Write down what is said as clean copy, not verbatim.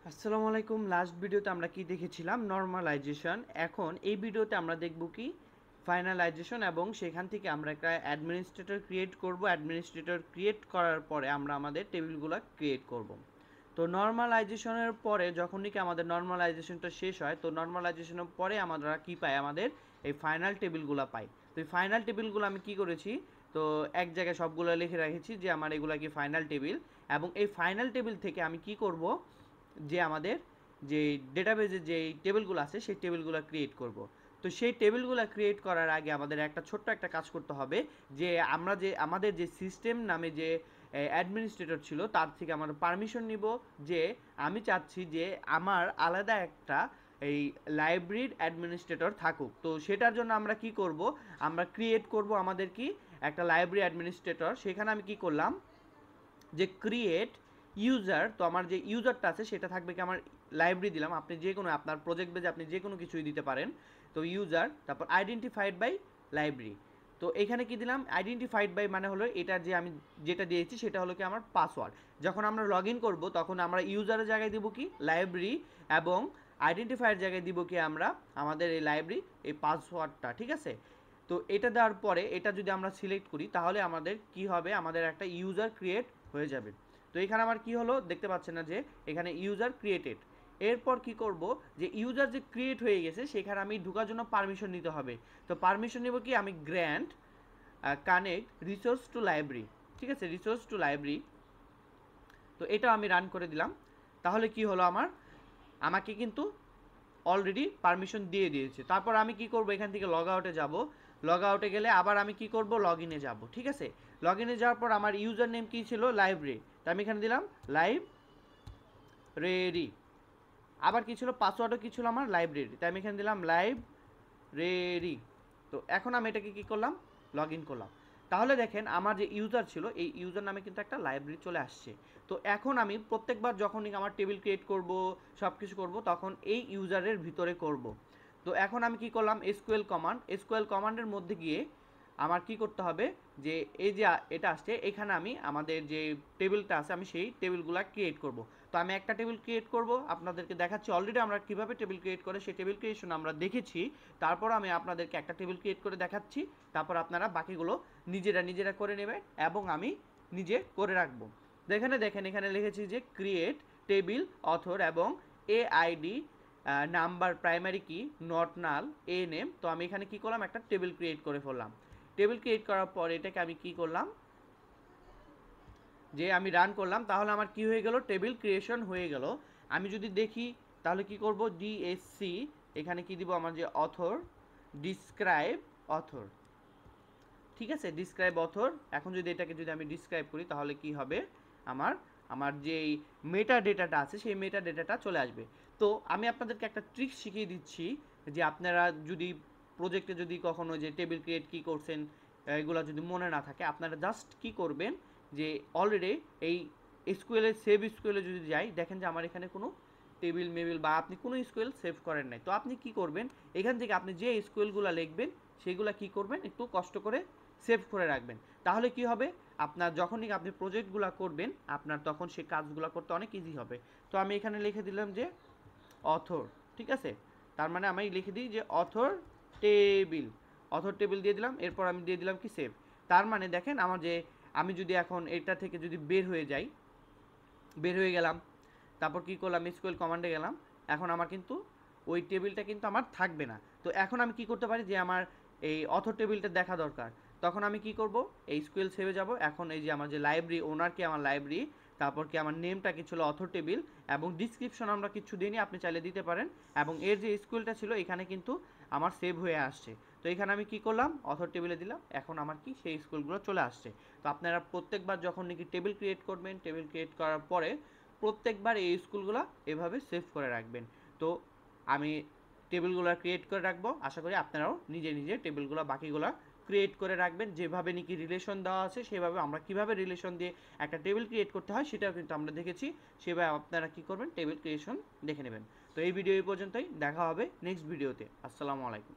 আসসালামু আলাইকুম। লাস্ট ভিডিওতে আমরা কি দেখেছিলাম? নরমালাইজেশন। এখন এই ভিডিওতে আমরা দেখব কি ফাইনালাইজেশন, এবং সেখান থেকে আমরা একটা অ্যাডমিনিস্ট্রেটর ক্রিয়েট করব। অ্যাডমিনিস্ট্রেটর ক্রিয়েট করার পরে আমরা আমাদের টেবিলগুলো ক্রিয়েট করব। তো নরমালাইজেশনের পরে যখনই কি আমাদের নরমালাইজেশনটা শেষ হয়, তো নরমালাইজেশনের পরে আমরা কি পাই? আমাদের এই ফাইনাল টেবিলগুলো পাই। তো এই ফাইনাল টেবিলগুলো আমি কি করেছি, তো এক জায়গায় সবগুলো লিখে রেখেছি যে আমার এগুলো কি ফাইনাল টেবিল। এবং এই ফাইনাল টেবিল থেকে আমি কি করব, যে আমাদের যে ডেটাবেজে যে টেবিলগুলো আছে সেই টেবিলগুলো ক্রিয়েট করব। তো সেই টেবিলগুলো ক্রিয়েট করার আগে আমাদের একটা ছোট্ট একটা কাজ করতে হবে, যে আমরা যে আমাদের যে সিস্টেম নামে যে অ্যাডমিনিস্ট্রেটর ছিল তার থেকে আমরা পারমিশন নিব, যে আমি চাচ্ছি যে আমার আলাদা একটা এই লাইব্রেরির অ্যাডমিনিস্ট্রেটর থাকুক। তো সেটার জন্য আমরা কি করব, আমরা ক্রিয়েট করব আমাদের কি একটা লাইব্রেরি অ্যাডমিনিস্ট্রেটর। সেখানে আমি কি করলাম, যে ক্রিয়েট ইউজার। তো আমার যে ইউজারটা আছে সেটা থাকবে কি আমার লাইব্রেরি দিলাম। আপনি যে কোনো আপনার প্রজেক্ট বেজে আপনি যে কোনো কিছুই দিতে পারেন। তো ইউজার, তারপর আইডেন্টিফাইড বাই লাইব্রেরি। তো এখানে কি দিলাম, আইডেন্টিফাইড বাই মানে হলো এটা যে আমি যেটা দিয়েছি সেটা হলো কি আমার পাসওয়ার্ড। যখন আমরা লগ ইন করবো তখন আমরা ইউজারের জায়গায় দিব কি লাইব্রেরি, এবং আইডেন্টিফায়ার জায়গায় দিব কি আমরা আমাদের এই লাইব্রেরি এই পাসওয়ার্ডটা। ঠিক আছে। তো এটা দেওয়ার পরে এটা যদি আমরা সিলেক্ট করি তাহলে আমাদের কি হবে, আমাদের একটা ইউজার ক্রিয়েট হয়ে যাবে। তো এখানে আমার কি হলো দেখতে পাচ্ছেন না, যে এখানে ইউজার ক্রিয়েটেড। এরপর কি করব, যে ইউজার যে ক্রিয়েট হয়ে গেছে সেখানে আমি ঢোকার জন্য পারমিশন নিতে হবে। তো পারমিশন নেব কি, আমি grant connect resource two library. ঠিক আছে, রিসোর্স টু লাইব্রেরি। তো এটা আমি রান করে দিলাম। তাহলে কি হলো, আমাকে কিন্তু অলরেডি পারমিশন দিয়ে দিয়েছে। তারপর আমি কি করব, এখান থেকে লগ আউটে যাব। লগ আউটে গেলে আবার আমি কি করব, লগ ইনে যাব। ঠিক আছে, লগ ইনে যাওয়ার পর আমার ইউজার নেম কী ছিল, লাইব্রেরি। তো আমি এখানে দিলাম লাইব্রেরি। আবার কি ছিল, পাসওয়ার্ডও কি ছিল আমার লাইব্রেরি। তাই আমি এখানে দিলাম লাইব্রেরি। তো এখন আমি এটাকে কি করলাম, লগ ইন করলাম। তাহলে দেখেন আমার যে ইউজার ছিল এই ইউজার নামে কিন্তু একটা লাইব্রেরি চলে আসছে। তো এখন আমি প্রত্যেকবার যখনই আমার টেবিল ক্রিয়েট করব, সব কিছু করবো, তখন এই ইউজারের ভিতরে করব। তো এখন আমি কি করলাম, এসকিউএল কমান্ডের মধ্যে গিয়ে আমার কি করতে হবে, যে এই যে এটা আসছে এখানে আমি আমাদের যে টেবিলটা আছে আমি সেই টেবিলগুলো ক্রিয়েট করব। তো আমি একটা টেবিল ক্রিয়েট করব, আপনাদেরকে দেখাচ্ছি। অলরেডি আমরা কিভাবে টেবিল ক্রিয়েট করে সেই টেবিল ক্রিয়েশন আমরা দেখেছি। তারপর আমি আপনাদেরকে একটা টেবিল ক্রিয়েট করে দেখাচ্ছি। তারপর আপনারা বাকিগুলো নিজেরা করে নেবেন, এবং আমি নিজে করে রাখবো। দেখেন এখানে লিখেছি যে ক্রিয়েট টেবিল অথর এবং এআইডি নাম্বার প্রাইমারি কি নট নাল এ নেম। তো আমি এখানে কি করলাম, একটা টেবিল ক্রিয়েট করে ফেললাম। টেবিল ক্রিয়েট করার পর এটাকে আমি কি করলাম, যে আমি রান করলাম। তাহলে আমার কি হয়ে গেল, টেবিল ক্রিয়েশন হয়ে গেল। আমি যদি দেখি তাহলে কি করব, ডিএসসি এখানে কি দিব, আমার যে অথর ডিসক্রাইব অথর। ঠিক আছে, ডিসক্রাইব অথর। এখন যদি এটাকে যদি আমি ডিসক্রাইব করি তাহলে কি হবে, আমার আমার যেই মেটা ডেটাটা আছে সেই মেটা ডেটাটা চলে আসবে। তো আমি আপনাদেরকে একটা ট্রিক শিখিয়ে দিচ্ছি, যে আপনারা যদি প্রজেক্টে যদি কখনো যে টেবিল ক্রিয়েট কী করছেন এগুলো যদি মনে না থাকে, আপনারা জাস্ট কি করবেন, যে অলরেডি এই এসকিউএল সেভ এসকিউএল যদি যাই, দেখেন যে আমার এখানে কোনো টেবিল মেবিল বা আপনি কোনো এসকিউএল সেভ করেন নাই। তো আপনি কি করবেন, এখান থেকে আপনি যে এসকিউএলগুলো লিখবেন সেগুলো কি করবেন, একটু কষ্ট করে সেভ করে রাখবেন। তাহলে কি হবে, আপনার যখনই আপনি প্রজেক্টগুলো করবেন আপনার তখন সেই কাজগুলো করতে অনেক ইজি হবে। তো আমি এখানে লিখে দিলাম যে অথর। ঠিক আছে, তার মানে আমি লিখে দিই যে অথর টেবিল দিয়ে দিলাম। এরপর আমি দিয়ে দিলাম কি সেভ। তার মানে দেখেন আমার যে আমি যদি এখন এটা থেকে যদি বের হয়ে যাই, বের হয়ে গেলাম, তারপর কি করলাম, এসকিউএল কমান্ডে গেলাম, এখন আমার কিন্তু ওই টেবিলটা কিন্তু আমার থাকবে না। তো এখন আমি কি করতে পারি, যে আমার এই অথর টেবিলটা দেখা দরকার, তখন আমি কি করব, এই এসকিউএল সেভে যাব। এখন এই যে আমার যে লাইব্রেরি ওনার কি আমার লাইব্রেরি, তারপর কি আমার নেমটা কি ছিল অথর টেবিল, এবং ডিসক্রিপশন আমরা কিছু দিইনি, আপনি চাইলে দিতে পারেন। এবং এর যে এসকিউএলটা ছিল এখানে কিন্তু আমার সেভ হয়ে আসছে। তো এখানে আমি কি করলাম, অথর টেবিলে দিলাম, এখন আমার কি সেই স্কুলগুলো চলে আসছে। তো আপনারা প্রত্যেকবার যখন নাকি টেবিল ক্রিয়েট করবেন, টেবিল ক্রিয়েট করার পরে প্রত্যেকবার এই স্কুলগুলো এভাবে সেভ করে রাখবেন। তো আমি টেবিলগুলো ক্রিয়েট করে রাখবো, আশা করি আপনারাও নিজে টেবিলগুলো বাকিগুলো ক্রিয়েট করে রাখবেন। যেভাবে নাকি রিলেশন দেওয়া আছে সেভাবে আমরা কিভাবে রিলেশন দিয়ে একটা টেবিল ক্রিয়েট করতে হয় সেটাও কিন্তু আমরা দেখেছি। সেভাবে আপনারা কি করবেন, টেবিল ক্রিয়েশন দেখে নেবেন। তো এই ভিডিও এই পর্যন্তই, দেখা হবে নেক্সট ভিডিওতে। আসসালামু আলাইকুম।